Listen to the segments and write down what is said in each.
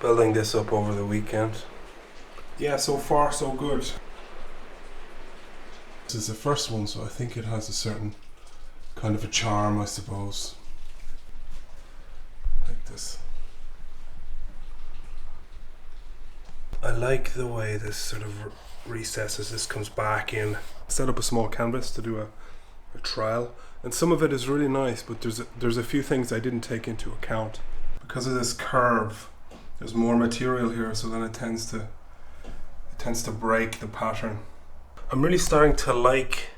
building this up over the weekend. Yeah, so far so good. This is the first one, so I think it has a certain kind of a charm, I suppose. Like this. I like the way this sort of recesses. This comes back in. Set up a small canvas to do a trial, and some of it is really nice, but there's a few things I didn't take into account. Because of this curve, there's more material here, so then it tends to break the pattern. I'm really starting to like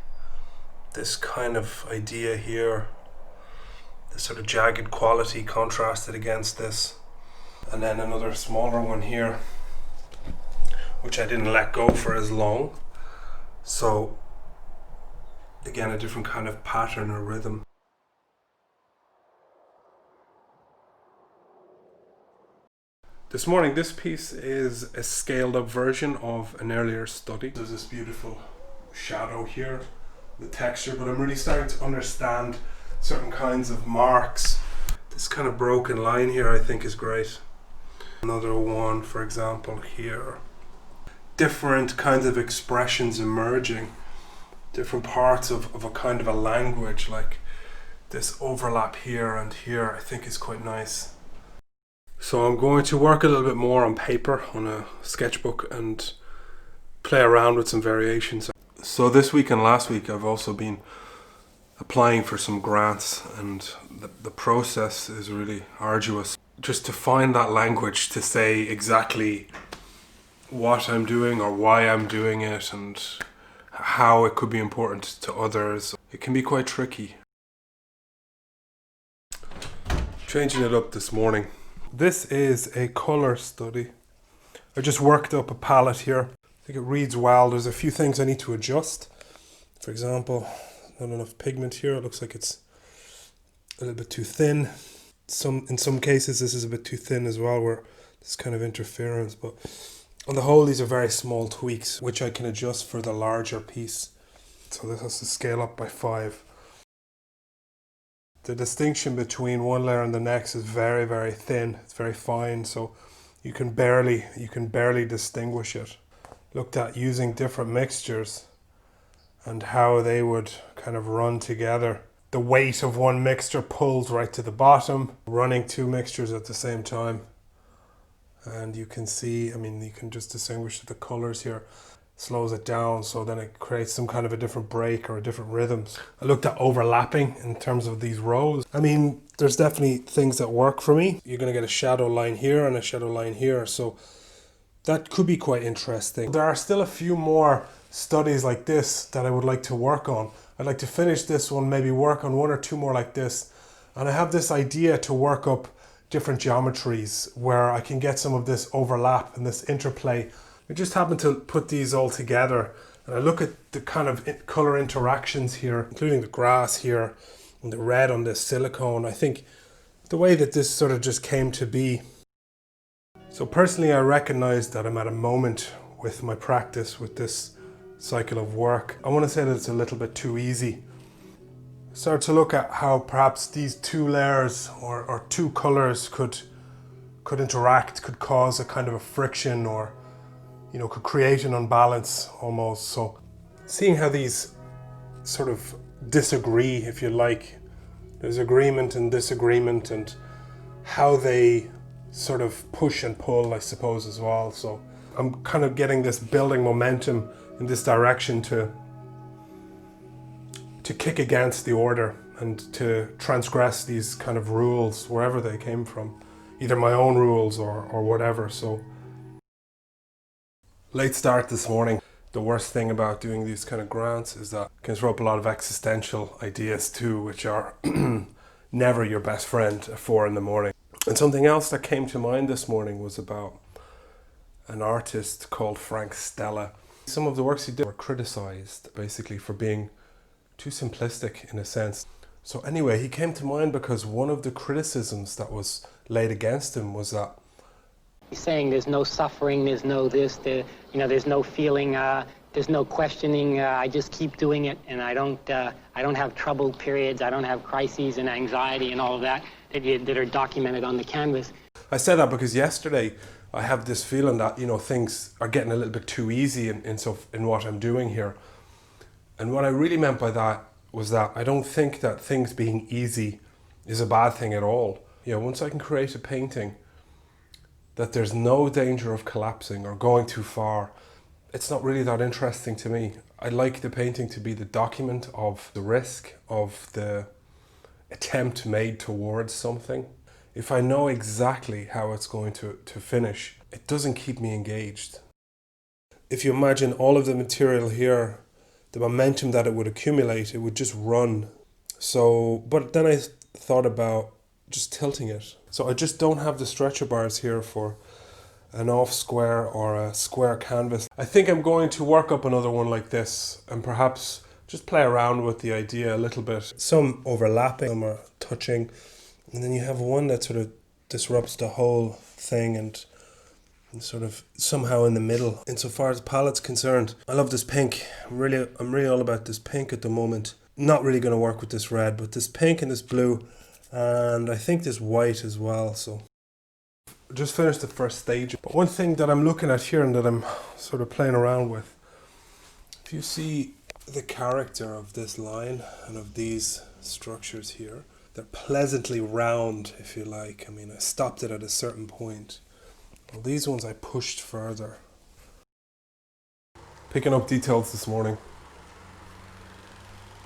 this kind of idea here, this sort of jagged quality contrasted against this, and then another smaller one here, which I didn't let go for as long. So again, a different kind of pattern or rhythm. This morning, this piece is a scaled up version of an earlier study. There's this beautiful shadow here, the texture, but I'm really starting to understand certain kinds of marks. This kind of broken line here I think is great. Another one, for example, here. Different kinds of expressions emerging, different parts of a kind of a language, like this overlap here and here I think is quite nice. So I'm going to work a little bit more on paper, on a sketchbook, and play around with some variations. So this week and last week I've also been applying for some grants, and the process is really arduous. Just to find that language to say exactly what I'm doing or why I'm doing it and how it could be important to others. It can be quite tricky. Changing it up this morning. This is a colour study. I just worked up a palette here. I think it reads well. There's a few things I need to adjust. For example, not enough pigment here. It looks like it's a little bit too thin. In some cases this is a bit too thin as well, where there's kind of interference, but on the whole these are very small tweaks which I can adjust for the larger piece. So this has to scale up by 5. The distinction between one layer and the next is very, very thin. It's very fine, so you can barely distinguish it. Looked at using different mixtures and how they would kind of run together. The weight of one mixture pulls right to the bottom, running 2 mixtures at the same time. And you can see, I mean, you can just distinguish the colors here. Slows it down, so then it creates some kind of a different break or a different rhythms. I looked at overlapping in terms of these rows. I mean, there's definitely things that work for me. You're going to get a shadow line here and a shadow line here, so that could be quite interesting. There are still a few more studies like this that I would like to work on. I'd like to finish this one, maybe work on 1 or 2 more like this. And I have this idea to work up different geometries where I can get some of this overlap and this interplay. I just happened to put these all together, and I look at the kind of color interactions here, including the grass here and the red on this silicone. I think the way that this sort of just came to be. So personally I recognize that I'm at a moment with my practice with this cycle of work. I want to say that it's a little bit too easy. Start to look at how perhaps these 2 layers or 2 colors could interact, could cause a kind of a friction, or could create an unbalance almost. So seeing how these sort of disagree, if you like, there's agreement and disagreement, and how they sort of push and pull, I suppose, as well. So I'm kind of getting this building momentum in this direction to kick against the order and to transgress these kind of rules wherever they came from, either my own rules or whatever. So late start this morning. The worst thing about doing these kind of grants is that it can throw up a lot of existential ideas too, which are never your best friend at 4 in the morning. And something else that came to mind this morning was about an artist called Frank Stella. Some of the works he did were criticized basically for being too simplistic in a sense. So anyway, he came to mind because one of the criticisms that was laid against him was that he's saying there's no suffering, there's no this, there's no feeling, there's no questioning. I just keep doing it, and I don't have troubled periods. I don't have crises and anxiety and all of that that are documented on the canvas. I said that because yesterday I have this feeling that, you know, things are getting a little bit too easy in what I'm doing here. And what I really meant by that was that I don't think that things being easy is a bad thing at all. You know, once I can create a painting that there's no danger of collapsing or going too far, it's not really that interesting to me. I like the painting to be the document of the risk, of the attempt made towards something. If I know exactly how it's going to finish, it doesn't keep me engaged. If you imagine all of the material here, the momentum that it would accumulate, it would just run. So, but then I thought about just tilting it. So I just don't have the stretcher bars here for an off square or a square canvas. I think I'm going to work up another one like this and perhaps just play around with the idea a little bit. Some overlapping, some are touching, and then you have one that sort of disrupts the whole thing and sort of somehow in the middle. Insofar as the palette's concerned, I love this pink. I'm really all about this pink at the moment. Not really going to work with this red, but this pink and this blue, and I think this white as well. So just finished the first stage. But one thing that I'm looking at here and that I'm sort of playing around with, if you see the character of this line and of these structures here, they're pleasantly round, if you like. I mean, I stopped it at a certain point. Well, these ones I pushed further. Picking up details this morning.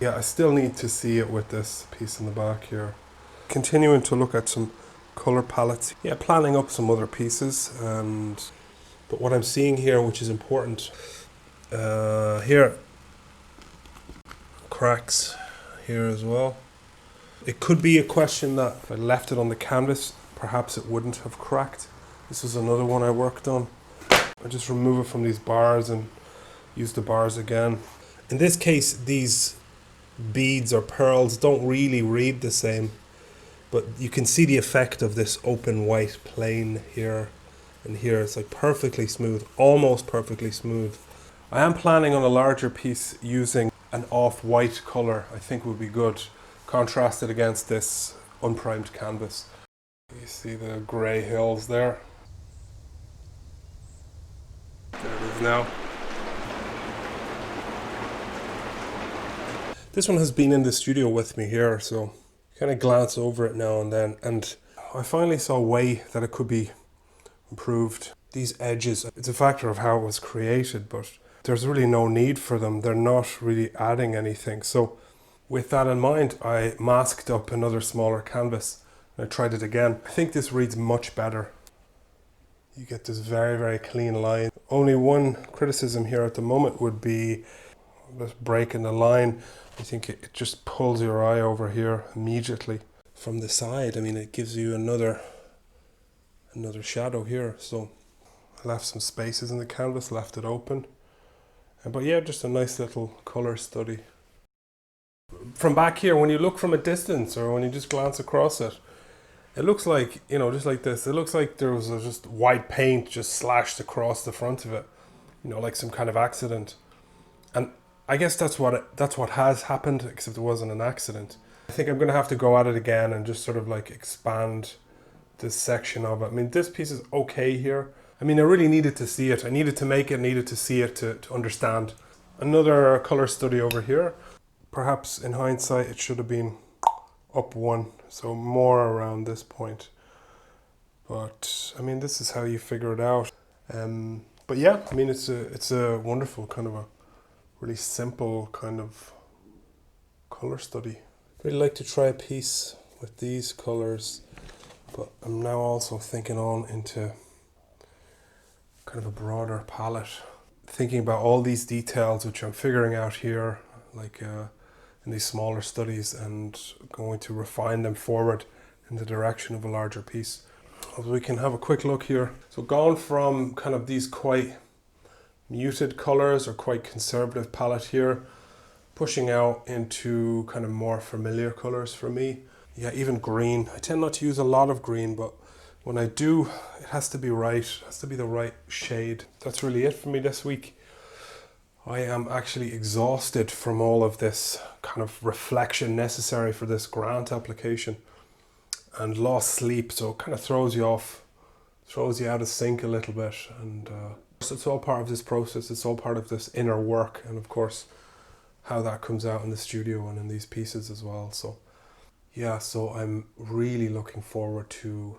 Yeah, I still need to see it with this piece in the back here. Continuing to look at some color palettes. Yeah, planning up some other pieces. But what I'm seeing here, which is important, here, cracks here as well. It could be a question that if I left it on the canvas, perhaps it wouldn't have cracked. This is another one I worked on. I just remove it from these bars and use the bars again. In this case, these beads or pearls don't really read the same, but you can see the effect of this open white plane here and here. It's like perfectly smooth, almost perfectly smooth. I am planning on a larger piece using an off-white color. I think would be good, contrasted against this unprimed canvas. You see the grey hills there. There it is now. This one has been in the studio with me here, so kind of glance over it now and then, and I finally saw a way that it could be improved. These edges, it's a factor of how it was created, but there's really no need for them. They're not really adding anything. So with that in mind, I masked up another smaller canvas and I tried it again. I think this reads much better. You get this very, very clean line. Only one criticism here at the moment would be this break in the line. I think it just pulls your eye over here immediately from the side. I mean, it gives you another shadow here. So I left some spaces in the canvas, left it open. But yeah, just a nice little color study. From back here, when you look from a distance or when you just glance across it, it looks like, you know, just like this. It looks like there was just white paint just slashed across the front of it, you know, like some kind of accident. And I guess that's what has happened, except it wasn't an accident. I think I'm going to have to go at it again and just sort of like expand this section of it. I mean, this piece is okay here. I mean, I really needed to see it. I needed to make it, needed to see it to understand. Another color study over here. Perhaps in hindsight, it should have been up one, so more around this point. But I mean, this is how you figure it out. But yeah, I mean, it's a wonderful kind of a really simple kind of color study. I'd really like to try a piece with these colors, but I'm now also thinking on into kind of a broader palette, thinking about all these details which I'm figuring out here, like in these smaller studies, and going to refine them forward in the direction of a larger piece. We can have a quick look here. So gone from kind of these quite muted colors or quite conservative palette here, pushing out into kind of more familiar colors for me. Yeah, even green. I tend not to use a lot of green, but when I do, it has to be right. It has to be the right shade. That's really it for me this week. I am actually exhausted from all of this kind of reflection necessary for this grant application and lost sleep, so it kind of throws you off throws you out of sync a little bit, and so it's all part of this process. It's all part of this inner work, and of course how that comes out in the studio and in these pieces as well. So yeah, so I'm really looking forward to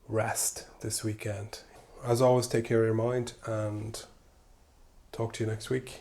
rest this weekend. As always, take care of your mind, and talk to you next week.